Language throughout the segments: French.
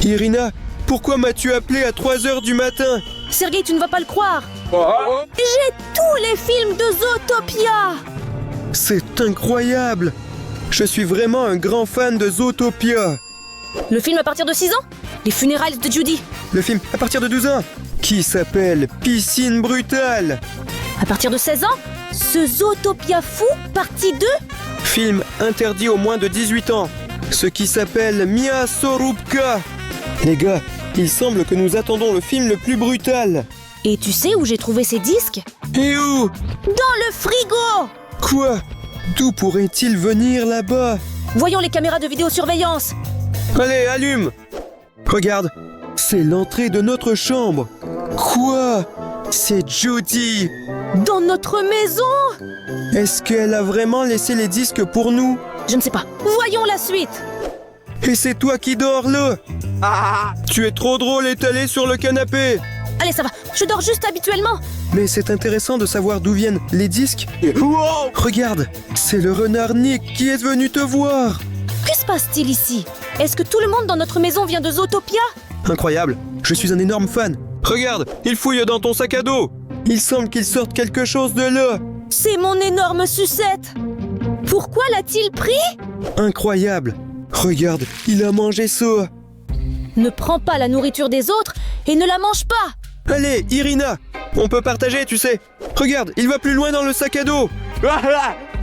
Irina, pourquoi m'as-tu appelé à 3h du matin? Sergueï, tu ne vas pas le croire. J'ai tous les films de Zootopia. C'est incroyable! Je suis vraiment un grand fan de Zootopia. Le film à partir de 6 ans? Les funérailles de Judy. Le film à partir de 12 ans, qui s'appelle Piscine brutale. À partir de 16 ans? Ce Zootopia fou, partie 2? Film interdit aux moins de 18 ans, ce qui s'appelle Mia Sorubka. Les gars, il semble que nous attendons le film le plus brutal. Et tu sais où j'ai trouvé ces disques? Et où? Dans le frigo! Quoi? D'où pourrait-il venir là-bas? Voyons les caméras de vidéosurveillance. Allez, allume! Regarde, c'est l'entrée de notre chambre. Quoi? C'est Judy! Dans notre maison? Est-ce qu'elle a vraiment laissé les disques pour nous? Je ne sais pas. Voyons la suite. Et c'est toi qui dors là? Tu es trop drôle étalé sur le canapé. Allez, ça va. Je dors juste habituellement. Mais c'est intéressant de savoir d'où viennent les disques. Regarde, c'est le renard Nick qui est venu te voir. Que se passe-t-il ici? Est-ce que tout le monde dans notre maison vient de Zootopia? Incroyable, je suis un énorme fan. Regarde, il fouille dans ton sac à dos. Il semble qu'il sorte quelque chose de là. C'est mon énorme sucette. Pourquoi l'a-t-il pris? Incroyable. Regarde, il a mangé ça. Ne prends pas la nourriture des autres et ne la mange pas. Allez, Irina, on peut partager, tu sais. Regarde, il va plus loin dans le sac à dos.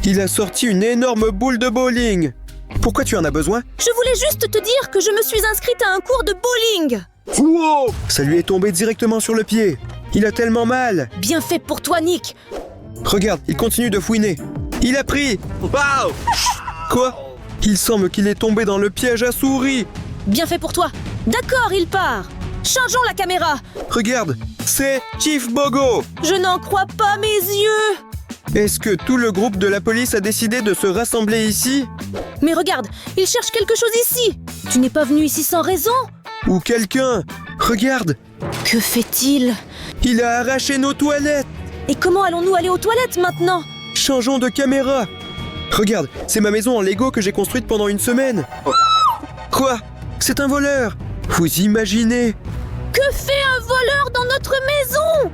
Il a sorti une énorme boule de bowling. Pourquoi tu en as besoin? Je voulais juste te dire que je me suis inscrite à un cours de bowling. Wow! Ça lui est tombé directement sur le pied. Il a tellement mal. Bien fait pour toi, Nick. Regarde, il continue de fouiner. Il a pris. Wow! Quoi? Il semble qu'il est tombé dans le piège à souris. Bien fait pour toi. D'accord, il part. Changeons la caméra. Regarde, c'est Chief Bogo. Je n'en crois pas mes yeux. Est-ce que tout le groupe de la police a décidé de se rassembler ici? Mais regarde, il cherche quelque chose ici. Tu n'es pas venu ici sans raison? Ou quelqu'un? Regarde, Que fait-il? il a arraché nos toilettes. Et comment allons-nous aller aux toilettes maintenant? Changeons de caméra. Regarde, c'est ma maison en Lego que j'ai construite pendant une semaine. Quoi? C'est un voleur. Vous imaginez? Que fait un voleur dans notre maison?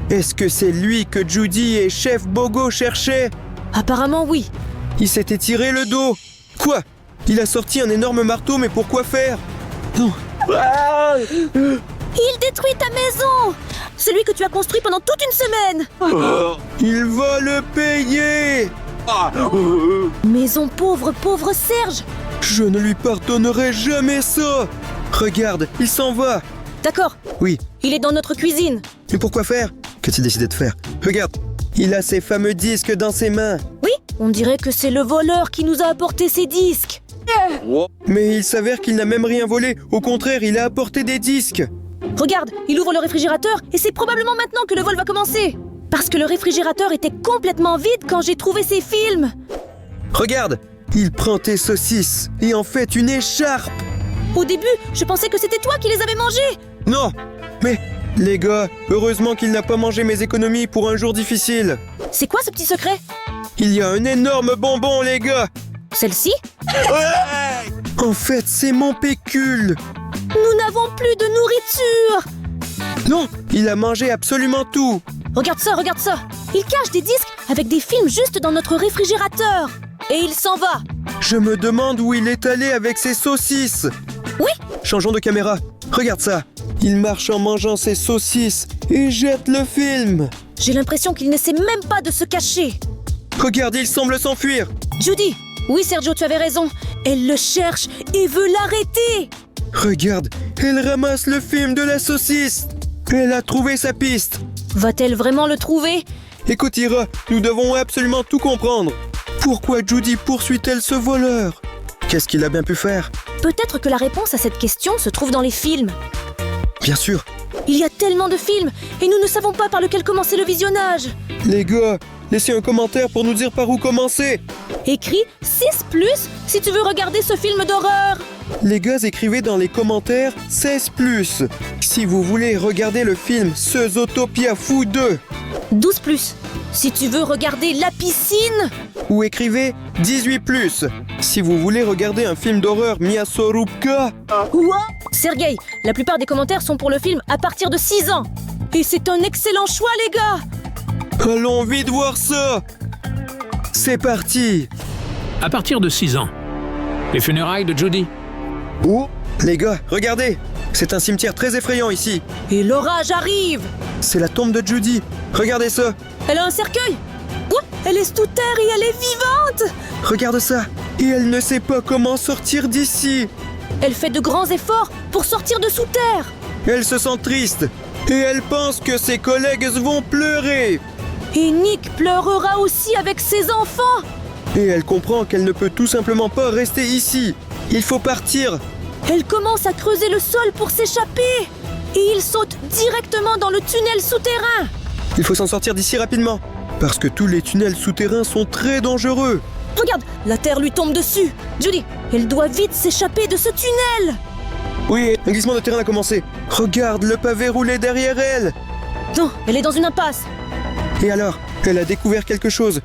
Est-ce que c'est lui que Judy et Chef Bogo cherchaient? Apparemment oui. Il s'était tiré le dos. Quoi? Il a sorti un énorme marteau, mais pour quoi faire? Non. Il détruit ta maison. Celui que tu as construit pendant toute une semaine. Il va le payer. Maison pauvre, pauvre Serge. Je ne lui pardonnerai jamais ça. Regarde, il s'en va. D'accord, Oui, il est dans notre cuisine. mais pourquoi faire? Qu'a-t-il décidé de faire? Regarde, il a ses fameux disques dans ses mains. Oui, on dirait que c'est le voleur qui nous a apporté ces disques. Mais il s'avère qu'il n'a même rien volé. Au contraire, il a apporté des disques. Regarde, il ouvre le réfrigérateur et c'est probablement maintenant que le vol va commencer. Parce que le réfrigérateur était complètement vide quand j'ai trouvé ces films. Regarde, il prend tes saucisses et en fait une écharpe. Au début, je pensais que c'était toi qui les avais mangés. Non, mais les gars, heureusement qu'il n'a pas mangé mes économies pour un jour difficile. C'est quoi ce petit secret? Il y a un énorme bonbon, les gars. Celle-ci? En fait, c'est mon pécule. Nous n'avons plus de nourriture. Non, il a mangé absolument tout. Regarde ça. Il cache des disques avec des films juste dans notre réfrigérateur. Et il s'en va. Je me demande où il est allé avec ses saucisses. Oui, Changeons de caméra. Regarde ça. Il marche en mangeant ses saucisses et jette le film. j'ai l'impression qu'il ne sait même pas de se cacher. Regarde, il semble s'enfuir. Judy! Oui, Sergio, tu avais raison. Elle le cherche et veut l'arrêter. Regarde, elle ramasse le film de la saucisse. Elle a trouvé sa piste. Va-t-elle vraiment le trouver? Écoute, Ira, nous devons absolument tout comprendre. Pourquoi Judy poursuit-elle ce voleur? Qu'est-ce qu'il a bien pu faire? Peut-être que la réponse à cette question se trouve dans les films. Bien sûr. Il y a tellement de films et nous ne savons pas par lequel commencer le visionnage. Les gars, laissez un commentaire pour nous dire par où commencer. Écris 6+ si tu veux regarder ce film d'horreur. Les gars, écrivez dans les commentaires 16+. Si vous voulez regarder le film Ce Zootopia Fou 2. 12+ si tu veux regarder La Piscine. Ou écrivez 18+. Si vous voulez regarder un film d'horreur Mia Sorubka. Quoi? Sergueï, la plupart des commentaires sont pour le film à partir de 6 ans. Et c'est un excellent choix, les gars! Allons vite voir ça! C'est parti! À partir de 6 ans. Les funérailles de Judy. Oh! Les gars, regardez! C'est un cimetière très effrayant ici. Et l'orage arrive! C'est la tombe de Judy. Regardez ça! Elle a un cercueil! Oh, elle est sous terre et elle est vivante! Regarde ça! Et elle ne sait pas comment sortir d'ici! Elle fait de grands efforts pour sortir de sous terre! Elle se sent triste. Et elle pense que ses collègues vont pleurer. Et Nick pleurera aussi avec ses enfants! Et elle comprend qu'elle ne peut tout simplement pas rester ici. Il faut partir. Elle commence à creuser le sol pour s'échapper! Et il saute directement dans le tunnel souterrain! Il faut s'en sortir d'ici rapidement. Parce que tous les tunnels souterrains sont très dangereux. Regarde, la terre lui tombe dessus! Judy, elle doit vite s'échapper de ce tunnel! Oui, un glissement de terrain a commencé. Regarde le pavé roulé derrière elle. Non, elle est dans une impasse! Et alors, elle a découvert quelque chose.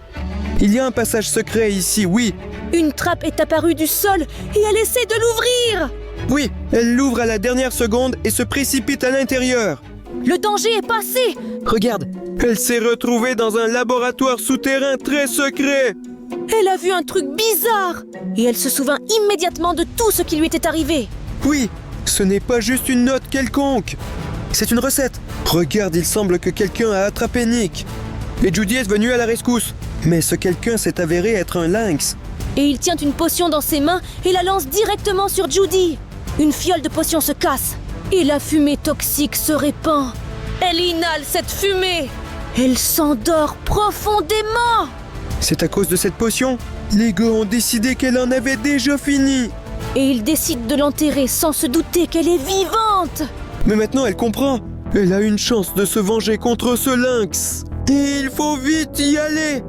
Il y a un passage secret ici, oui. Une trappe est apparue du sol et elle essaie de l'ouvrir! Oui, elle l'ouvre à la dernière seconde et se précipite à l'intérieur. Le danger est passé! Regarde, elle s'est retrouvée dans un laboratoire souterrain très secret. Elle a vu un truc bizarre! Et elle se souvint immédiatement de tout ce qui lui était arrivé. Oui, ce n'est pas juste une note quelconque. C'est une recette. Regarde, il semble que quelqu'un a attrapé Nick. Et Judy est venue à la rescousse. Mais ce quelqu'un s'est avéré être un lynx. Et il tient une potion dans ses mains et la lance directement sur Judy. Une fiole de potion se casse. Et la fumée toxique se répand. Elle inhale cette fumée. Elle s'endort profondément. C'est à cause de cette potion. Les gars ont décidé qu'elle en avait déjà fini. Et ils décident de l'enterrer sans se douter qu'elle est vivante. Mais maintenant elle comprend. Elle a une chance de se venger contre ce lynx. Et il faut vite y aller.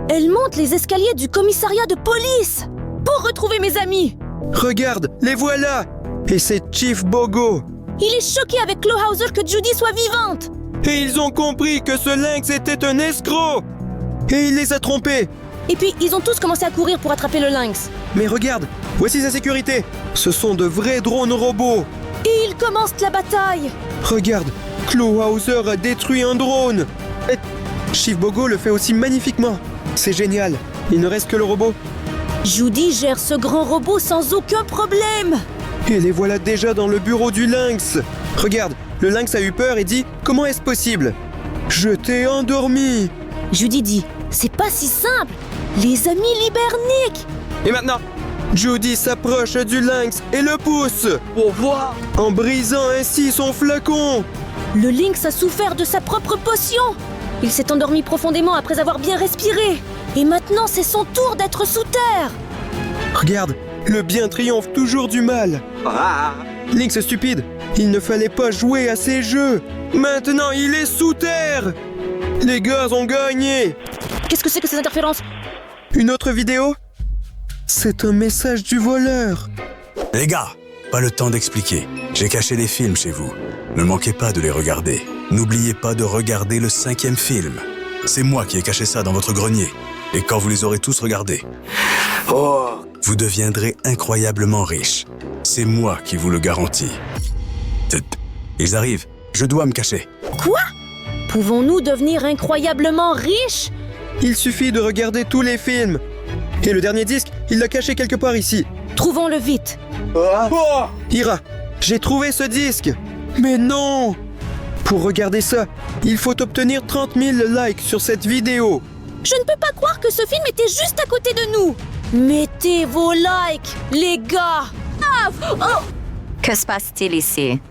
Elle monte les escaliers du commissariat de police pour retrouver mes amis. Regarde, les voilà. Et c'est Chief Bogo. Il est choqué avec Clawhauser que Judy soit vivante. Et ils ont compris que ce lynx était un escroc. Et il les a trompés. Et puis, ils ont tous commencé à courir pour attraper le lynx. Mais regarde, voici sa sécurité. Ce sont de vrais drones robots. Et ils commencent la bataille. Regarde, Clawhauser a détruit un drone. Et Chief Bogo le fait aussi magnifiquement. C'est génial. Il ne reste que le robot. Judy gère ce grand robot sans aucun problème. Et les voilà déjà dans le bureau du lynx. Regarde, le lynx a eu peur et dit « Comment est-ce possible ?»« Je t'ai endormi !» Judy dit « C'est pas si simple. Les amis libèrent Nick. » Et maintenant, Judy s'approche du lynx et le pousse. Au revoir. En brisant ainsi son flacon. Le lynx a souffert de sa propre potion. Il s'est endormi profondément après avoir bien respiré. Et maintenant, c'est son tour d'être sous terre. Regarde, le bien triomphe toujours du mal. Lynx est stupide. Il ne fallait pas jouer à ces jeux. Maintenant, il est sous terre. Les gars ont gagné. Qu'est-ce que c'est que ces interférences? Une autre vidéo? C'est un message du voleur. Les gars, pas le temps d'expliquer. J'ai caché des films chez vous. Ne manquez pas de les regarder. N'oubliez pas de regarder le 5e film. C'est moi qui ai caché ça dans votre grenier. Et quand vous les aurez tous regardés, vous deviendrez incroyablement riche. C'est moi qui vous le garantis. Ils arrivent. Je dois me cacher. Quoi? Pouvons-nous devenir incroyablement riches? Il suffit de regarder tous les films. Et le dernier disque, il l'a caché quelque part ici. Trouvons-le vite. Ira, j'ai trouvé ce disque. Mais non! Pour regarder ça, il faut obtenir 30 000 likes sur cette vidéo. Je ne peux pas croire que ce film était juste à côté de nous. Mettez vos likes, les gars. Que se passe-t-il ici?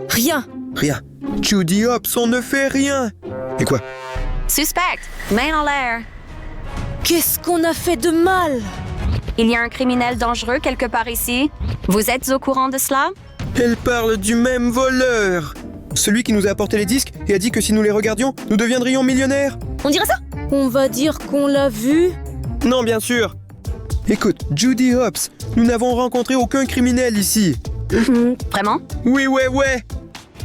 Rien. Rien. Judy Hopps, on ne fait rien. Et quoi? Suspect! Main en l'air! Qu'est-ce qu'on a fait de mal? Il y a un criminel dangereux quelque part ici. Vous êtes au courant de cela? Elle parle du même voleur. Celui qui nous a apporté les disques et a dit que si nous les regardions, nous deviendrions millionnaires. On dirait ça? On va dire qu'on l'a vu? Non, bien sûr. Écoute, Judy Hopps, nous n'avons rencontré aucun criminel ici. Vraiment? Oui, ouais.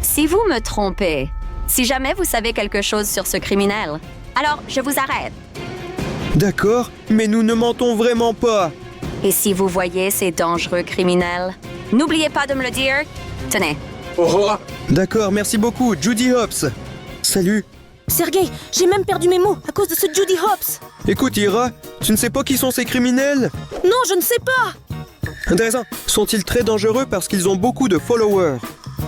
Si vous me trompez, si jamais vous savez quelque chose sur ce criminel, alors je vous arrête. D'accord, mais nous ne mentons vraiment pas. Et si vous voyez ces dangereux criminels, N'oubliez pas de me le dire. Tenez. D'accord, merci beaucoup, Judy Hopps. Salut. Sergei, j'ai même perdu mes mots à cause de ce Judy Hopps. Écoute, Ira, tu ne sais pas qui sont ces criminels? Non, je ne sais pas. Intéressant. Sont-ils très dangereux parce qu'ils ont beaucoup de followers?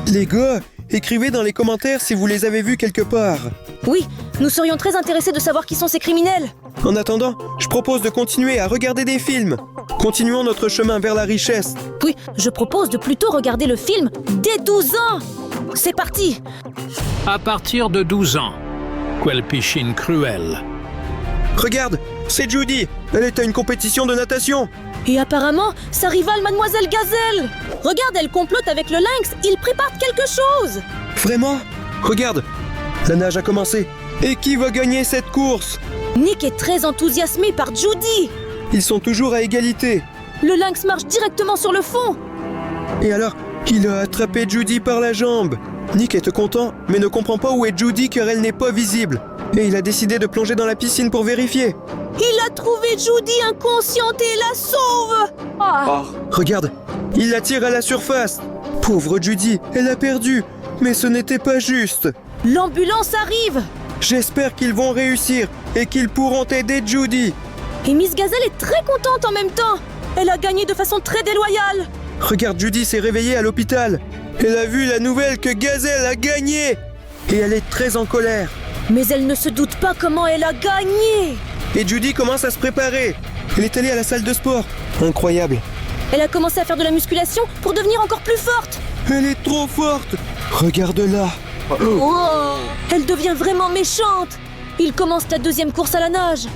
Les gars, écrivez dans les commentaires si vous les avez vus quelque part. Oui, nous serions très intéressés de savoir qui sont ces criminels. En attendant, je propose de continuer à regarder des films. Continuons notre chemin vers la richesse. Oui, je propose de plutôt regarder le film dès 12 ans. C'est parti. À partir de 12 ans. Quelle piscine cruelle. Regarde, c'est Judy. Elle est à une compétition de natation. Et apparemment, sa rivale Mademoiselle Gazelle. Regarde, elle complote avec le lynx. Ils préparent quelque chose. Vraiment? Regarde, la nage a commencé. Et qui va gagner cette course? Nick est très enthousiasmé par Judy. Ils sont toujours à égalité. Le lynx marche directement sur le fond. Et alors, il a attrapé Judy par la jambe. Nick est content, mais ne comprend pas où est Judy car elle n'est pas visible. Et il a décidé de plonger dans la piscine pour vérifier. Il a trouvé Judy inconsciente et la sauve. Regarde, il la tire à la surface. Pauvre Judy, elle a perdu. Mais ce n'était pas juste. L'ambulance arrive. J'espère qu'ils vont réussir et qu'ils pourront aider Judy. Et Miss Gazelle est très contente en même temps. Elle a gagné de façon très déloyale. Regarde, Judy s'est réveillée à l'hôpital. Elle a vu la nouvelle que Gazelle a gagné. Et elle est très en colère. Mais elle ne se doute pas comment elle a gagné. Et Judy commence à se préparer. Elle est allée à la salle de sport. Incroyable. Elle a commencé à faire de la musculation pour devenir encore plus forte. Elle est trop forte. Regarde-la. Elle devient vraiment méchante. Il commence la deuxième course à la nage.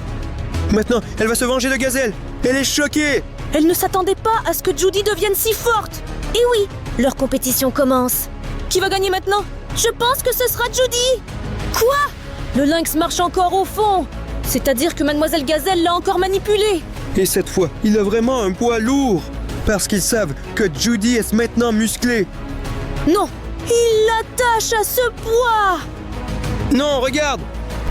Maintenant, elle va se venger de Gazelle. Elle est choquée. Elle ne s'attendait pas à ce que Judy devienne si forte. Et oui, leur compétition commence. Qui va gagner maintenant? Je pense que ce sera Judy. Quoi? Le lynx marche encore au fond. C'est-à-dire que Mademoiselle Gazelle l'a encore manipulé. Et cette fois, il a vraiment un poids lourd. Parce qu'ils savent que Judy est maintenant musclée. Non, il l'attache à ce poids. Non, regarde.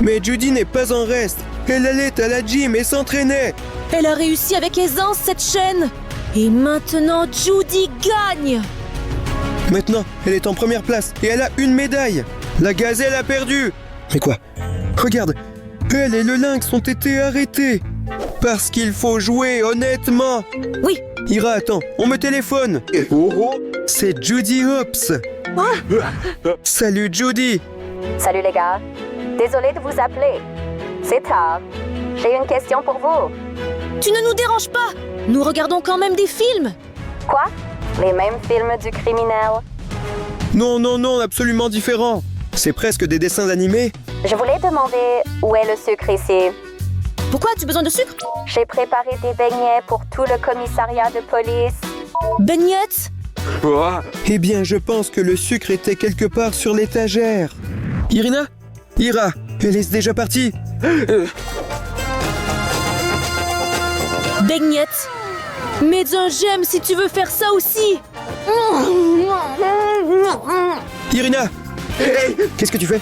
Mais Judy n'est pas en reste. Elle allait à la gym et s'entraînait. Elle a réussi avec aisance cette chaîne. Et maintenant, Judy gagne. Maintenant, elle est en première place et elle a une médaille. La Gazelle a perdu. Mais quoi? Regarde, elle et le lynx ont été arrêtés. Parce qu'il faut jouer honnêtement. Oui. Ira, attends, on me téléphone. C'est Judy Hopps. Salut Judy. Salut les gars. Désolée de vous appeler. C'est tard. J'ai une question pour vous. Tu ne nous déranges pas. Nous regardons quand même des films. Quoi? Les mêmes films du criminel? Non, absolument différent. C'est presque des dessins animés. Je voulais demander où est le sucre ici. Pourquoi as-tu besoin de sucre? J'ai préparé des beignets pour tout le commissariat de police. Beignets? Eh bien, je pense que le sucre était quelque part sur l'étagère. Irina? Ira, elle est déjà partie. Beignets. Mets un j'aime si tu veux faire ça aussi. Irina! Qu'est-ce que tu fais?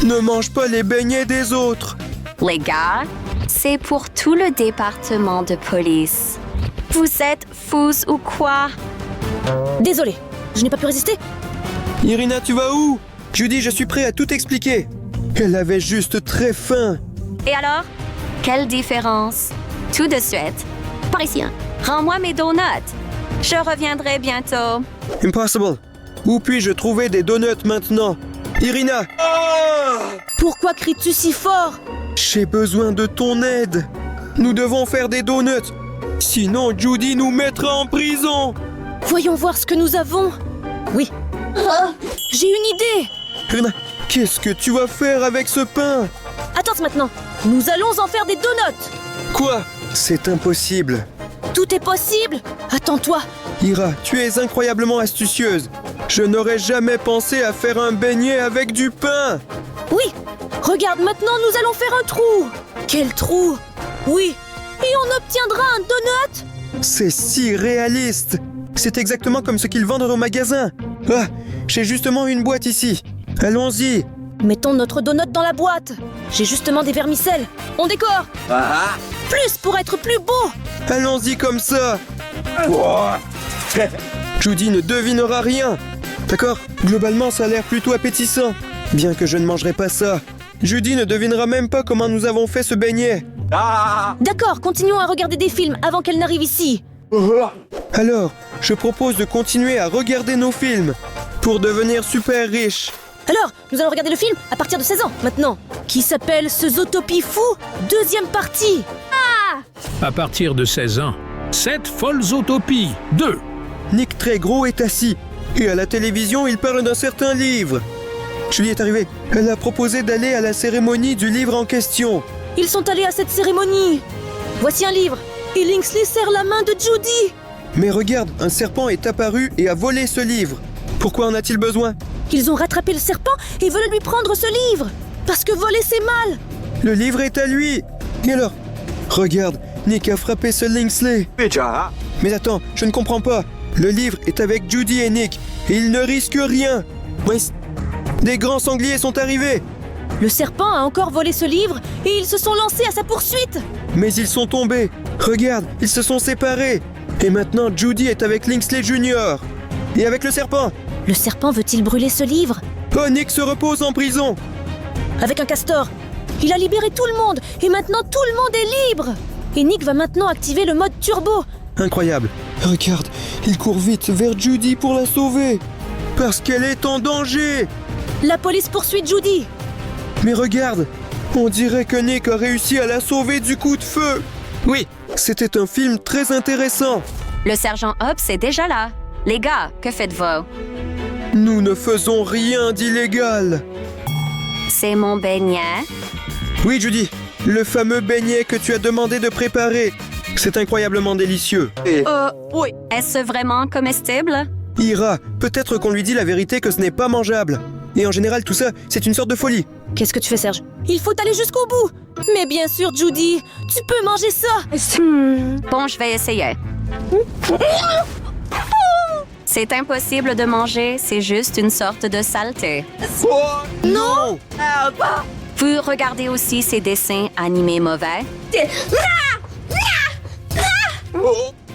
Ne mange pas les beignets des autres. Les gars, c'est pour tout le département de police. Vous êtes fous ou quoi? Désolée, je n'ai pas pu résister. Irina, tu vas où? Judy, je suis prêt à tout expliquer. Elle avait juste très faim. Et alors? Quelle différence? Tout de suite. Par ici, hein. Rends-moi mes donuts. Je reviendrai bientôt. Impossible. Où puis-je trouver des donuts maintenant? Irina! Pourquoi cries-tu si fort? J'ai besoin de ton aide. Nous devons faire des donuts. Sinon, Judy nous mettra en prison. Voyons voir ce que nous avons. Oui. J'ai une idée. Irina, qu'est-ce que tu vas faire avec ce pain? Attends maintenant. Nous allons en faire des donuts. Quoi? C'est impossible. Tout est possible. Attends-toi. Ira, tu es incroyablement astucieuse. Je n'aurais jamais pensé à faire un beignet avec du pain. Oui. Regarde, maintenant nous allons faire un trou. Quel trou? Oui. Et on obtiendra un donut. C'est si réaliste. C'est exactement comme ce qu'ils vendent au magasin. Ah, j'ai justement une boîte ici. Allons-y. Mettons notre donut dans la boîte. J'ai justement des vermicelles. On décore. Plus pour être plus beau. Allons-y comme ça. Judy ne devinera rien. D'accord? Globalement, ça a l'air plutôt appétissant. Bien que je ne mangerai pas ça. Judy ne devinera même pas comment nous avons fait ce beignet. D'accord, continuons à regarder des films avant qu'elle n'arrive ici. Alors, je propose de continuer à regarder nos films pour devenir super riches. Alors, nous allons regarder le film à partir de 16 ans, maintenant. Qui s'appelle Ce Zootopie fou, deuxième partie. À partir de 16 ans, 7 folles utopies. 2. Nick très gros est assis et à la télévision, il parle d'un certain livre. Julie est arrivée. Elle a proposé d'aller à la cérémonie du livre en question. Ils sont allés à cette cérémonie. Voici un livre. Et Linksley serre la main de Judy. Mais regarde, un serpent est apparu et a volé ce livre. Pourquoi en a-t-il besoin? Ils ont rattrapé le serpent et veulent lui prendre ce livre. Parce que voler, c'est mal. Le livre est à lui. Et alors? Regarde, Nick a frappé ce Linksley. Mais attends, je ne comprends pas. Le livre est avec Judy et Nick et ils ne risquent rien. Des grands sangliers sont arrivés. Le serpent a encore volé ce livre et ils se sont lancés à sa poursuite. Mais ils sont tombés. Regarde, ils se sont séparés. Et maintenant, Judy est avec Linksley Jr. Et avec le serpent. Le serpent veut-il brûler ce livre? Oh, Nick se repose en prison. Avec un castor. Il a libéré tout le monde et maintenant tout le monde est libre. Et Nick va maintenant activer le mode turbo. Incroyable. Regarde, il court vite vers Judy pour la sauver. Parce qu'elle est en danger. La police poursuit Judy. Mais regarde, on dirait que Nick a réussi à la sauver du coup de feu. Oui, c'était un film très intéressant. Le sergent Hobbs est déjà là. Les gars, que faites-vous? Nous ne faisons rien d'illégal. C'est mon beignet. Oui, Judy, le fameux beignet que tu as demandé de préparer. C'est incroyablement délicieux. Oui. Est-ce vraiment comestible? Ira, peut-être qu'on lui dit la vérité que ce n'est pas mangeable. Et en général, tout ça, c'est une sorte de folie. Qu'est-ce que tu fais, Serge? Il faut aller jusqu'au bout. Mais bien sûr, Judy, tu peux manger ça. Bon, je vais essayer. C'est impossible de manger, c'est juste une sorte de saleté. Non! Vous regardez aussi ces dessins animés mauvais?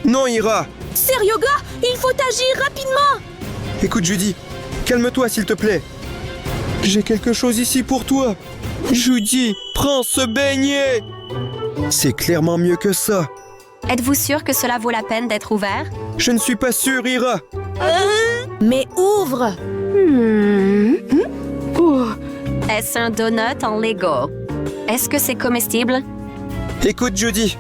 Non, Ira. Sérieux, gars, il faut agir rapidement. Écoute, Judy, calme-toi, s'il te plaît. J'ai quelque chose ici pour toi. Judy, prends ce beignet. C'est clairement mieux que ça. Êtes-vous sûr que cela vaut la peine d'être ouvert? Je ne suis pas sûr, Ira. Mais ouvre. Est-ce un donut en Lego? Est-ce que c'est comestible? Écoute, Judy.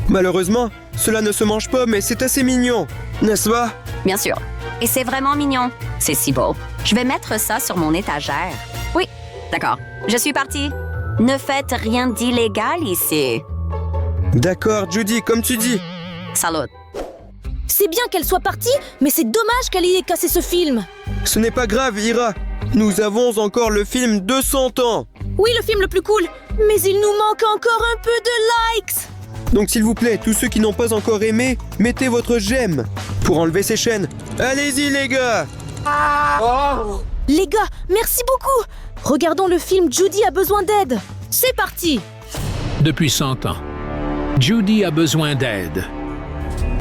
Malheureusement, cela ne se mange pas, mais c'est assez mignon. N'est-ce pas? Bien sûr. Et c'est vraiment mignon. C'est si beau. Je vais mettre ça sur mon étagère. Oui, d'accord. Je suis partie. Ne faites rien d'illégal ici. D'accord, Judy, comme tu dis. Salut. C'est bien qu'elle soit partie, mais c'est dommage qu'elle y ait cassé ce film. Ce n'est pas grave, Ira. Nous avons encore le film 200 ans. Oui, le film le plus cool. Mais il nous manque encore un peu de likes. Donc s'il vous plaît, tous ceux qui n'ont pas encore aimé, mettez votre j'aime pour enlever ces chaînes. Allez-y, les gars. Les gars, merci beaucoup. Regardons le film Judy a besoin d'aide. C'est parti. Depuis 100 ans, Judy a besoin d'aide.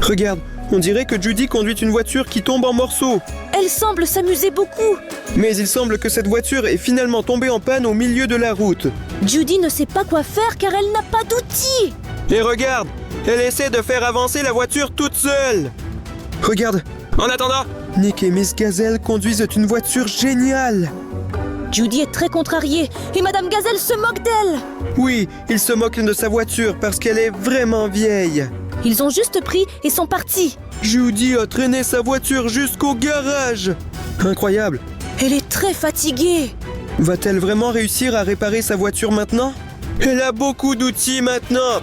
Regarde, on dirait que Judy conduit une voiture qui tombe en morceaux. Elle semble s'amuser beaucoup. Mais il semble que cette voiture est finalement tombée en panne au milieu de la route. Judy ne sait pas quoi faire car elle n'a pas d'outils. Et regarde, elle essaie de faire avancer la voiture toute seule. Regarde, en attendant, Nick et Miss Gazelle conduisent une voiture géniale. Judy est très contrariée et Madame Gazelle se moque d'elle. Oui, ils se moquent de sa voiture parce qu'elle est vraiment vieille. Ils ont juste pris et sont partis. Judy a traîné sa voiture jusqu'au garage. Incroyable. Elle est très fatiguée. Va-t-elle vraiment réussir à réparer sa voiture maintenant? Elle a beaucoup d'outils maintenant.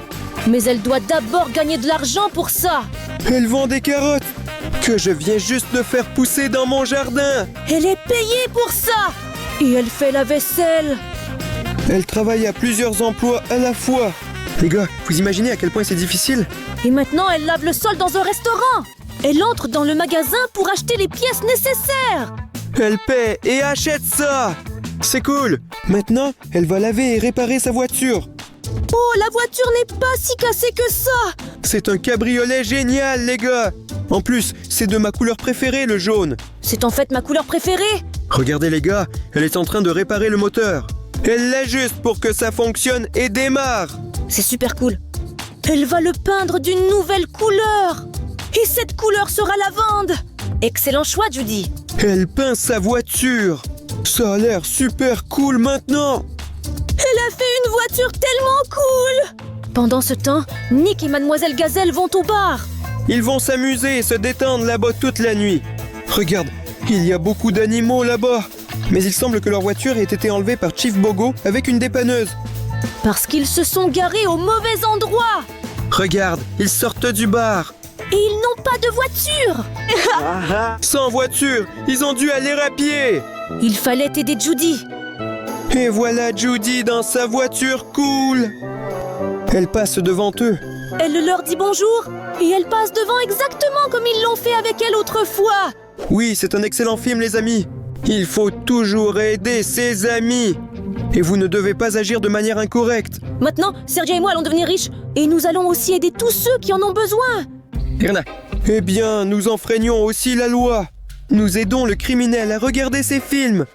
Mais elle doit d'abord gagner de l'argent pour ça. Elle vend des carottes que je viens juste de faire pousser dans mon jardin. Elle est payée pour ça. Et elle fait la vaisselle. Elle travaille à plusieurs emplois à la fois. Les gars, vous imaginez à quel point c'est difficile? Et maintenant, elle lave le sol dans un restaurant. Elle entre dans le magasin pour acheter les pièces nécessaires. Elle paie et achète ça. C'est cool. Maintenant, elle va laver et réparer sa voiture. Oh, la voiture n'est pas si cassée que ça. C'est un cabriolet génial, les gars. En plus, c'est de ma couleur préférée, le jaune. C'est en fait ma couleur préférée. Regardez les gars, elle est en train de réparer le moteur. Elle l'ajuste pour que ça fonctionne et démarre. C'est super cool. Elle va le peindre d'une nouvelle couleur. Et cette couleur sera lavande. Excellent choix, Judy. Elle peint sa voiture. Ça a l'air super cool maintenant. Elle a fait une voiture tellement cool. Pendant ce temps, Nick et Mademoiselle Gazelle vont au bar. Ils vont s'amuser et se détendre là-bas toute la nuit. Regarde, il y a beaucoup d'animaux là-bas. Mais il semble que leur voiture ait été enlevée par Chief Bogo avec une dépanneuse. Parce qu'ils se sont garés au mauvais endroit. Regarde, ils sortent du bar. Et ils n'ont pas de voiture. Sans voiture, ils ont dû aller à pied. Il fallait aider Judy. Et voilà Judy dans sa voiture cool. Elle passe devant eux. Elle leur dit bonjour. Et elle passe devant exactement comme ils l'ont fait avec elle autrefois. Oui, c'est un excellent film les amis. Il faut toujours aider ses amis. Et vous ne devez pas agir de manière incorrecte. Maintenant, Sergio et moi allons devenir riches. Et nous allons aussi aider tous ceux qui en ont besoin. Irna. Eh bien, nous enfreignons aussi la loi. Nous aidons le criminel à regarder ses films.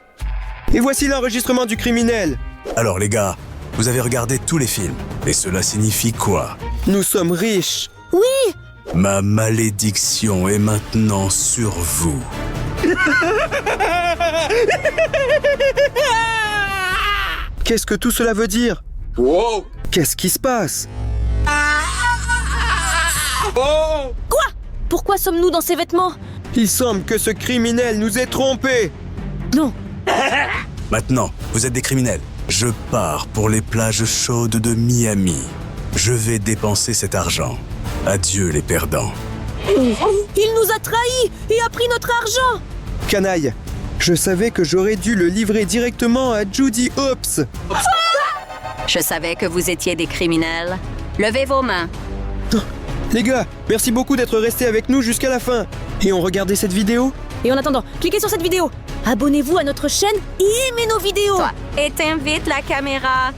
Et voici l'enregistrement du criminel. Alors les gars, vous avez regardé tous les films. Et cela signifie quoi? Nous sommes riches. Oui. Ma malédiction est maintenant sur vous. Qu'est-ce que tout cela veut dire? Wow! Qu'est-ce qui se passe? Oh! Quoi? Pourquoi sommes-nous dans ces vêtements? Il semble que ce criminel nous ait trompés. Non. Maintenant, vous êtes des criminels. Je pars pour les plages chaudes de Miami. Je vais dépenser cet argent. Adieu les perdants. Il nous a trahis et a pris notre argent. Canaille, je savais que j'aurais dû le livrer directement à Judy Hopps. Je savais que vous étiez des criminels. Levez vos mains. Les gars, merci beaucoup d'être restés avec nous jusqu'à la fin. Et on regardait cette vidéo? Et en attendant, cliquez sur cette vidéo. Abonnez-vous à notre chaîne et aimez nos vidéos. Toi, éteins vite la caméra.